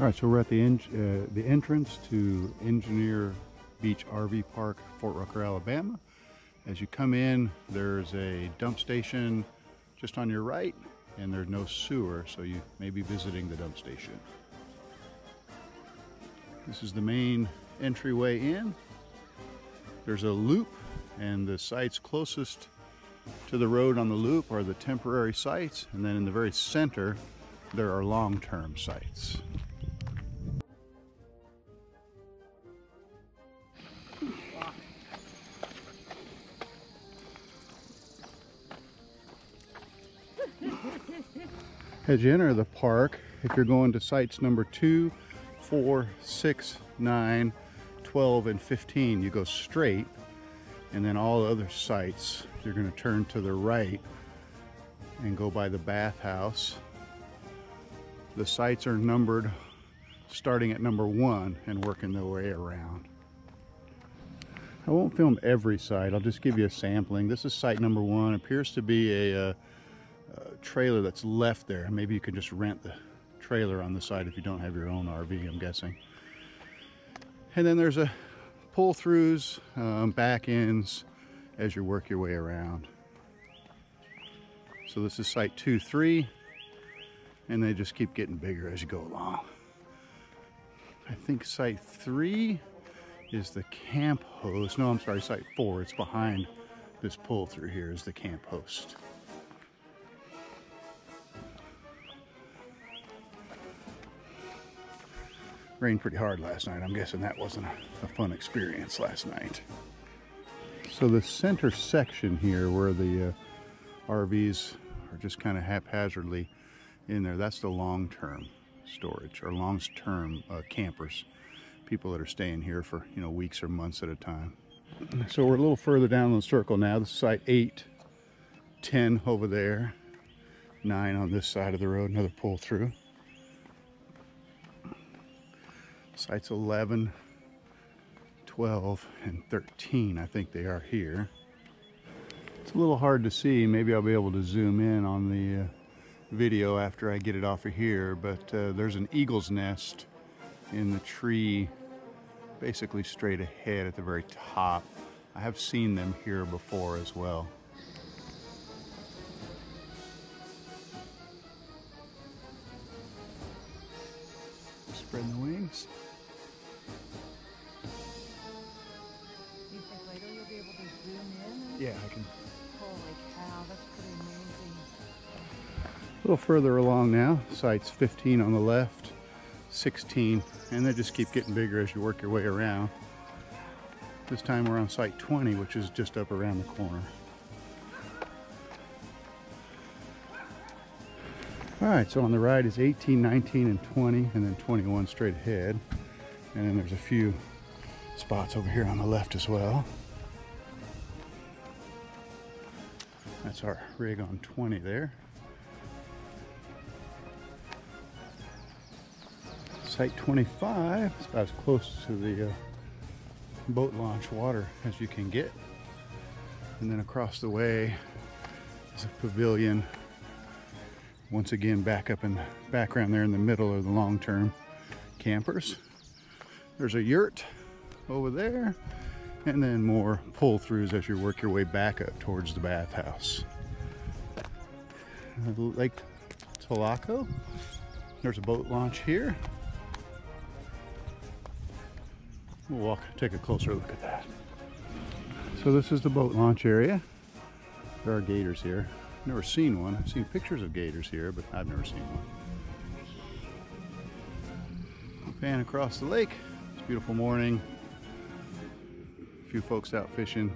All right, so we're at the entrance to Engineer Beach RV Park, Fort Rucker, Alabama. As you come in, there's a dump station just on your right, and there's no sewer, so you may be visiting the dump station. This is the main entryway in. There's a loop, and the sites closest to the road on the loop are the temporary sites, and then in the very center, there are long-term sites. As you enter the park, if you're going to sites number 2, 4, 6, 9, 12, and 15, you go straight, and then all other sites, you're going to turn to the right and go by the bathhouse. The sites are numbered starting at number 1 and working their way around. I won't film every site, I'll just give you a sampling. This is site number 1. It appears to be a trailer that's left there. Maybe you could just rent the trailer on the site if you don't have your own RV, I'm guessing. And then there's a pull-throughs, back ends as you work your way around. So this is site 2, 3, and they just keep getting bigger as you go along. I think site 3 is the camp host. No, I'm sorry, site 4. It's behind this pull-through here is the camp host. Rained pretty hard last night. I'm guessing that wasn't a fun experience last night. So the center section here where the RVs are just kind of haphazardly in there, that's the long-term storage or long-term campers. People that are staying here for, you know, weeks or months at a time. So we're a little further down the circle now. This is site 8, 10 over there, 9 on this side of the road, another pull through. Sites 11, 12, and 13, I think they are here. It's a little hard to see. Maybe I'll be able to zoom in on the video after I get it off of here, but there's an eagle's nest in the tree basically straight ahead at the very top. I have seen them here before as well. Spreading the wings. Yeah, I can. Holy cow, that's pretty amazing. A little further along now, sites 15 on the left, 16, and they just keep getting bigger as you work your way around. This time we're on site 20, which is just up around the corner. All right, so on the right is 18, 19, and 20, and then 21 straight ahead. And then there's a few spots over here on the left as well. That's our rig on 20 there. Site 25 is about as close to the boat launch water as you can get. And then across the way is a pavilion. Once again, back up in the background there in the middle are the long-term campers. There's a yurt over there, and then more pull-throughs as you work your way back up towards the bathhouse. Lake Tulaco. There's a boat launch here. We'll take a closer look at that. So this is the boat launch area. There are gators here. Never seen one. I've seen pictures of gators here, but I've never seen one. Pan across the lake. It's a beautiful morning. A few folks out fishing.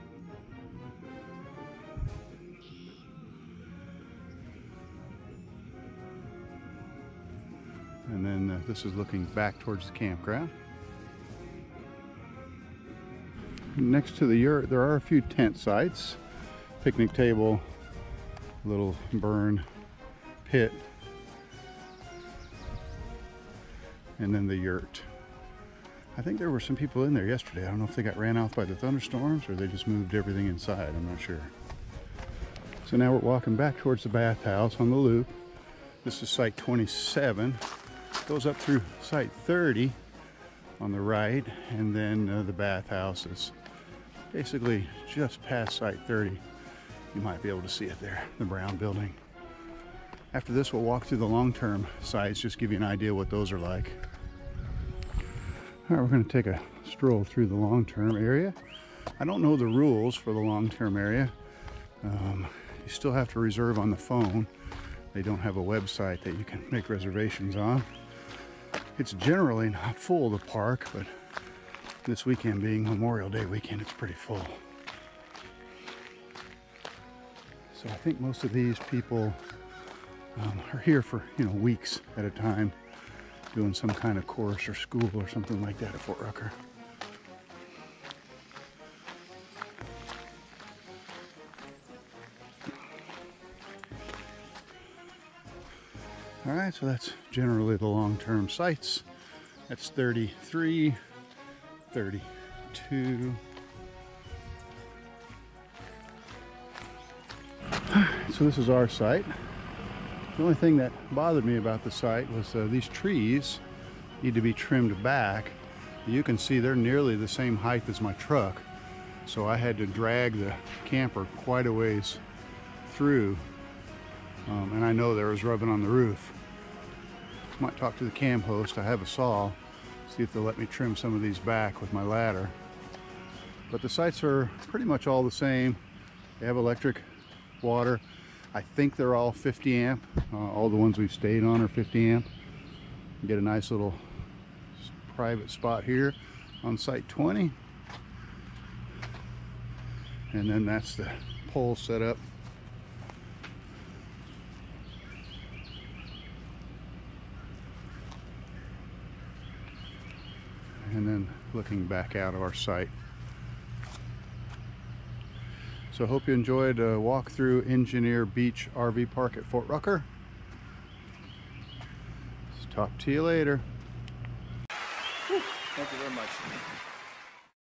And then this is looking back towards the campground. Next to the yurt, there are a few tent sites. Picnic table, little burn pit, and then the yurt. I think there were some people in there yesterday. I don't know if they got ran off by the thunderstorms or they just moved everything inside. I'm not sure. So now we're walking back towards the bathhouse on the loop. This is site 27. Goes up through site 30 on the right, and then the bathhouse is basically just past site 30. You might be able to see it there, the brown building. After this, we'll walk through the long-term sites, just give you an idea what those are like. All right, we're going to take a stroll through the long-term area. I don't know the rules for the long-term area. You still have to reserve on the phone. They don't have a website that you can make reservations on. It's generally not full, the park, but this weekend being Memorial Day weekend, it's pretty full. So I think most of these people are here for, weeks at a time, doing some kind of course or school or something like that at Fort Rucker. All right, so that's generally the long-term sites. That's 33, 32. So this is our site. The only thing that bothered me about the site was these trees need to be trimmed back. You can see they're nearly the same height as my truck. So I had to drag the camper quite a ways through. And I know there was rubbing on the roof. Might talk to the cam host. I have a saw. See if they'll let me trim some of these back with my ladder. But the sites are pretty much all the same. They have electric, water. I think they're all 50 amp. All the ones we've stayed on are 50 amp. You get a nice little private spot here on site 20. And then that's the pole set up. And then looking back out of our site. So I hope you enjoyed a walk through Engineer Beach RV Park at Fort Rucker. Talk to you later. Thank you very much.